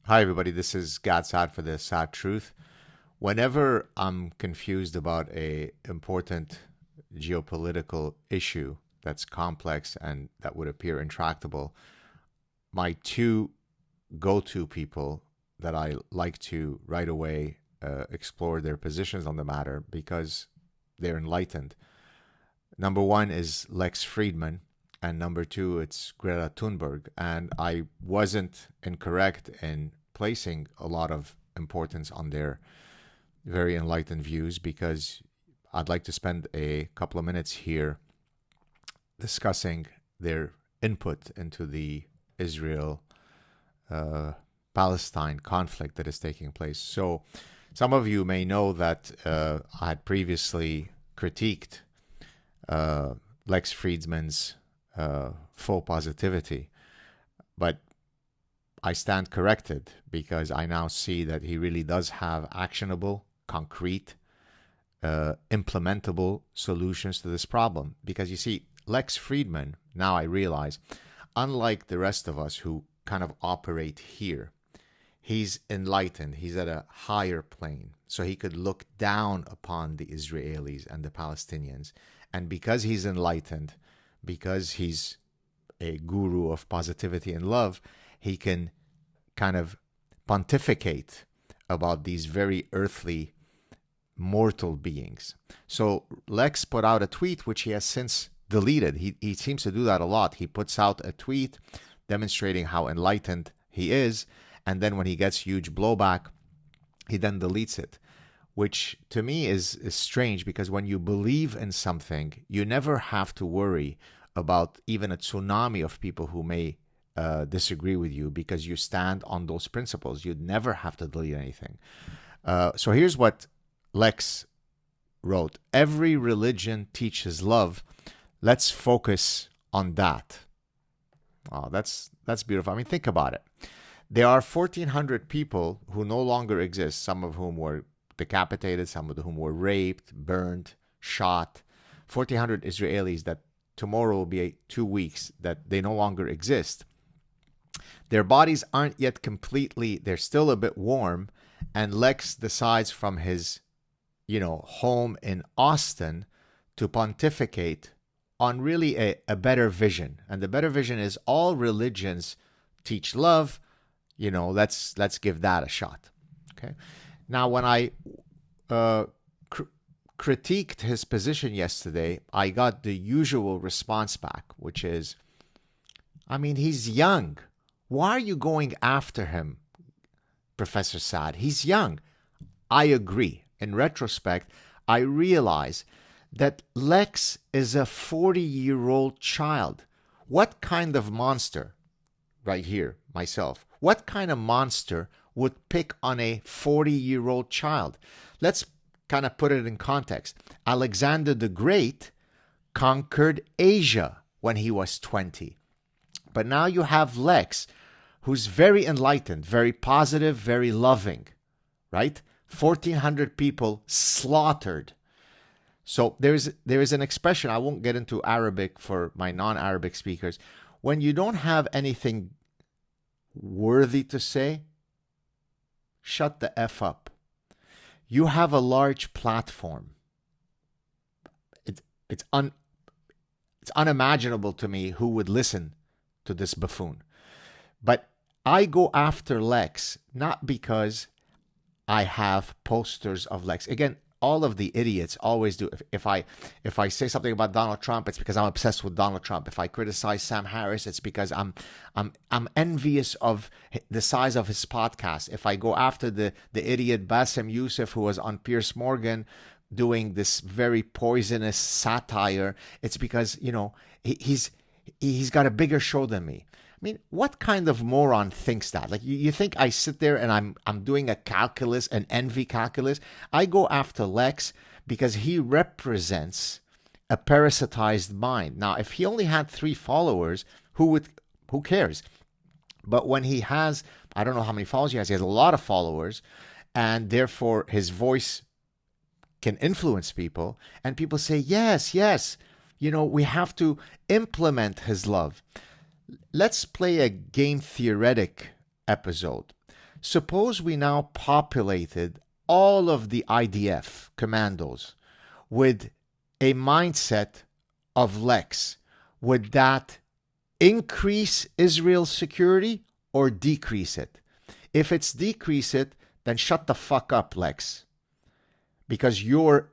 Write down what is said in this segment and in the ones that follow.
Hi, everybody. This is Saad for the Saad Truth. Whenever I'm confused about a important geopolitical issue that's complex and that would appear intractable, my two go-to people that I like to right away explore their positions on the matter because they're enlightened. Number one is Lex Fridman, and number two, it's Greta Thunberg. And I wasn't incorrect in placing a lot of importance on their very enlightened views because I'd like to spend a couple of minutes here discussing their input into the Israel-Palestine conflict that is taking place. So some of you may know that I had previously critiqued Lex Fridman's faux positivity, but I stand corrected because I now see that he really does have actionable, concrete, implementable solutions to this problem. Because you see, Lex Fridman, now I realize, unlike the rest of us who kind of operate here, he's enlightened. He's at a higher plane. So he could look down upon the Israelis and the Palestinians. And because he's enlightened, because he's a guru of positivity and love, he can kind of pontificate about these very earthly, mortal beings. So Lex put out a tweet, which he has since deleted. He seems to do that a lot. He puts out a tweet demonstrating how enlightened he is, and then when he gets huge blowback, he then deletes it, which to me is strange because when you believe in something, you never have to worry about even a tsunami of people who may disagree with you because you stand on those principles. You'd never have to delete anything. So here's what Lex wrote. Every religion teaches love. Let's focus on that. Oh, that's beautiful. I mean, think about it. There are 1,400 people who no longer exist, some of whom were decapitated, some of whom were raped, burned, shot. 1,400 Israelis that tomorrow will be 2 weeks that they no longer exist. Their bodies aren't yet completely, they're still a bit warm, and Lex decides from his, home in Austin to pontificate on really a better vision. And the better vision is all religions teach love. Let's give that a shot. Okay. Now, when I critiqued his position yesterday, I got the usual response back, which is, he's young. Why are you going after him, Professor Saad? He's young. I agree. In retrospect, I realize that Lex is a 40-year-old child. What kind of monster, right here, myself, what kind of monster would pick on a 40-year-old child? Let's kind of put it in context. Alexander the Great conquered Asia when he was 20. But now you have Lex, who's very enlightened, very positive, very loving, right? 1,400 people slaughtered. So there is an expression, I won't get into Arabic for my non-Arabic speakers. When you don't have anything worthy to say, shut the F up. You have a large platform. It's unimaginable to me who would listen to this buffoon. But I go after Lex not because I have posters of Lex. Again, all of the idiots always do. If I say something about Donald Trump, it's because I'm obsessed with Donald Trump. If I criticize Sam Harris, it's because I'm envious of the size of his podcast. If I go after the idiot Bassem Youssef who was on Piers Morgan doing this very poisonous satire, it's because he's got a bigger show than me. What kind of moron thinks that? Like, you think I sit there and I'm doing an envy calculus? I go after Lex because he represents a parasitized mind. Now, if he only had 3 followers, who cares? But when he has, I don't know how many followers he has a lot of followers, and therefore his voice can influence people, and people say, yes, we have to implement his love. Let's play a game theoretic episode. Suppose we now populated all of the IDF commandos with a mindset of Lex. Would that increase Israel's security or decrease it? If it's decrease it, then shut the fuck up, Lex. Because your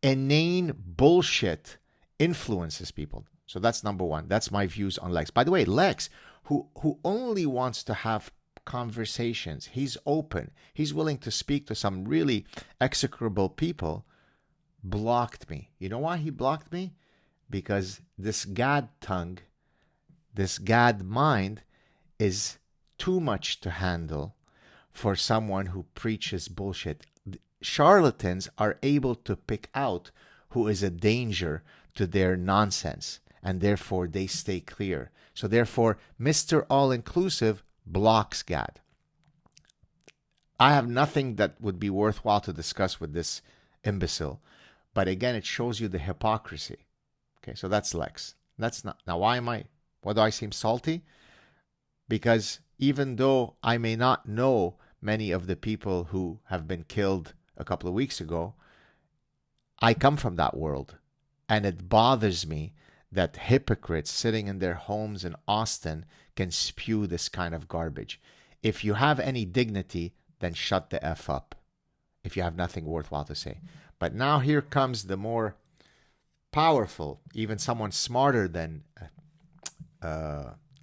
inane bullshit influences people. So that's number one. That's my views on Lex. By the way, Lex, who only wants to have conversations, he's open, he's willing to speak to some really execrable people, blocked me. You know why he blocked me? Because this Gad tongue, this Gad mind is too much to handle for someone who preaches bullshit. Charlatans are able to pick out who is a danger to their nonsense, and therefore they stay clear. So therefore, Mr. All-Inclusive blocks Gad. I have nothing that would be worthwhile to discuss with this imbecile. But again, it shows you the hypocrisy. Okay, so that's Lex. That's not. Now, why do I seem salty? Because even though I may not know many of the people who have been killed a couple of weeks ago, I come from that world. And it bothers me that hypocrites sitting in their homes in Austin can spew this kind of garbage. If you have any dignity, then shut the F up. If you have nothing worthwhile to say. But now here comes the more powerful, even someone smarter than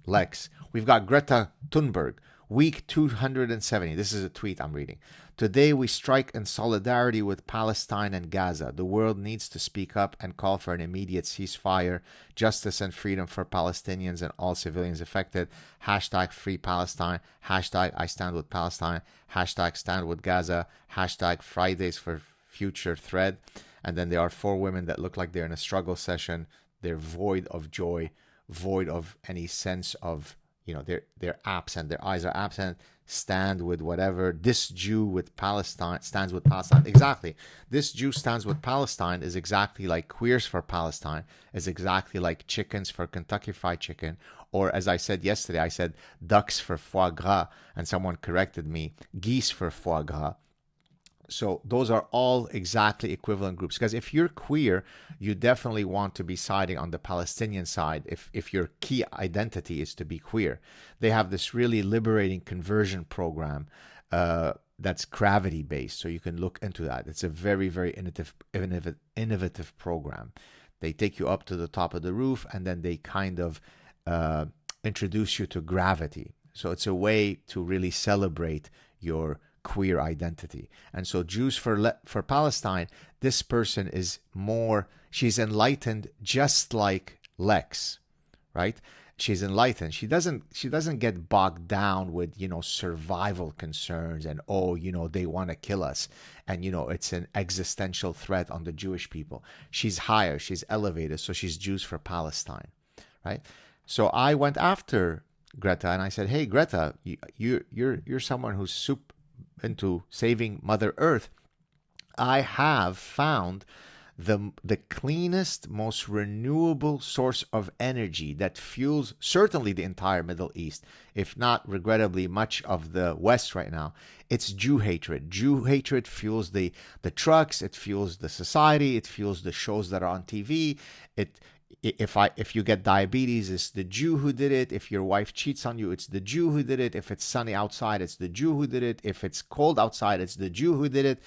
Lex. We've got Greta Thunberg, week 270. This is a tweet I'm reading. Today we strike in solidarity with Palestine and Gaza. The world needs to speak up and call for an immediate ceasefire, justice and freedom for Palestinians and all civilians affected. Hashtag free Palestine. Hashtag I stand with Palestine. Hashtag stand with Gaza. Hashtag Fridays for future thread. And then there are 4 women that look like they're in a struggle session. They're void of joy, void of any sense of, they're absent. Their eyes are absent. Stand with whatever. This Jew with Palestine stands with Palestine. Exactly. This Jew stands with Palestine is exactly like Queers for Palestine, is exactly like chickens for Kentucky Fried Chicken. Or as I said yesterday, I said ducks for foie gras, and someone corrected me, geese for foie gras. So those are all exactly equivalent groups. Because if you're queer, you definitely want to be siding on the Palestinian side if your key identity is to be queer. They have this really liberating conversion program that's gravity-based, so you can look into that. It's a very, very innovative program. They take you up to the top of the roof, and then they kind of introduce you to gravity. So it's a way to really celebrate your queer identity. And so Jews for Palestine, this person is more, she's enlightened just like Lex, right? She's enlightened. She doesn't get bogged down with, survival concerns and, they want to kill us. And, it's an existential threat on the Jewish people. She's higher, she's elevated. So she's Jews for Palestine, right? So I went after Greta and I said, hey, Greta, you're someone who's super into saving Mother Earth. I have found the cleanest, most renewable source of energy that fuels certainly the entire Middle East, if not regrettably much of the West right now. It's Jew hatred. Jew hatred fuels the trucks, it fuels the society, it fuels the shows that are on TV. If you get diabetes, it's the Jew who did it. If your wife cheats on you, it's the Jew who did it. If it's sunny outside, it's the Jew who did it. If it's cold outside, it's the Jew who did it.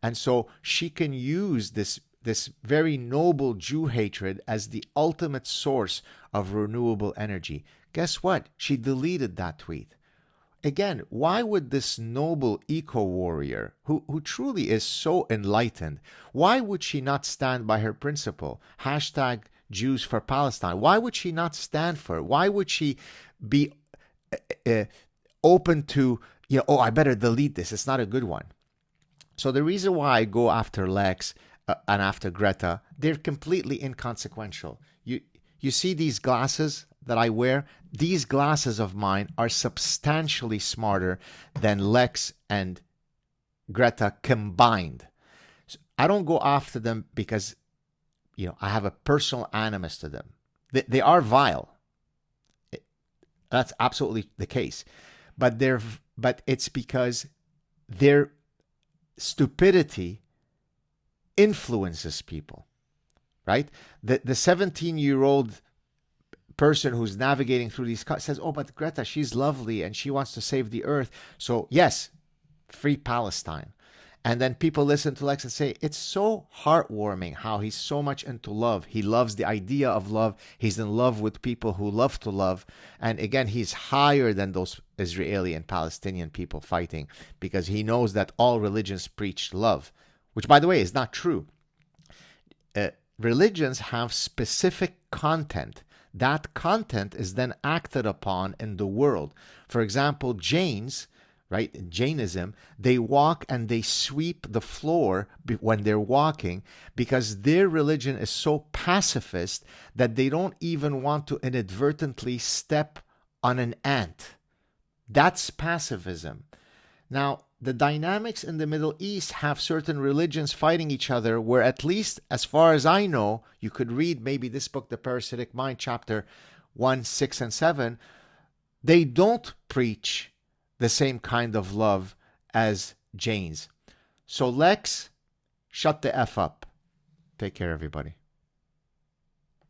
And so she can use this very noble Jew hatred as the ultimate source of renewable energy. Guess what? She deleted that tweet. Again, why would this noble eco-warrior, who truly is so enlightened, why would she not stand by her principle? Hashtag Jews for Palestine. Why would she not stand for it? Why would she be open to, I better delete this. It's not a good one. So the reason why I go after Lex and after Greta, they're completely inconsequential. You see these glasses that I wear? These glasses of mine are substantially smarter than Lex and Greta combined. So I don't go after them because I have a personal animus to them. They are vile. That's absolutely the case. But they're but it's because their stupidity influences people, right? The 17-year-old person who's navigating through these says, oh, but Greta, she's lovely and she wants to save the earth. So yes, free Palestine. And then people listen to Lex and say, it's so heartwarming how he's so much into love. He loves the idea of love. He's in love with people who love to love. And again, he's higher than those Israeli and Palestinian people fighting, because he knows that all religions preach love, which, by the way, is not true. Religions have specific content. That content is then acted upon in the world. For example, Jains, right? Jainism, they walk and they sweep the floor when they're walking, because their religion is so pacifist that they don't even want to inadvertently step on an ant. That's pacifism. Now, the dynamics in the Middle East have certain religions fighting each other, where, at least as far as I know, you could read maybe this book, The Parasitic Mind, chapter 1, 6, and 7, they don't preach the same kind of love as Jains. So Lex, shut the F up. Take care, everybody.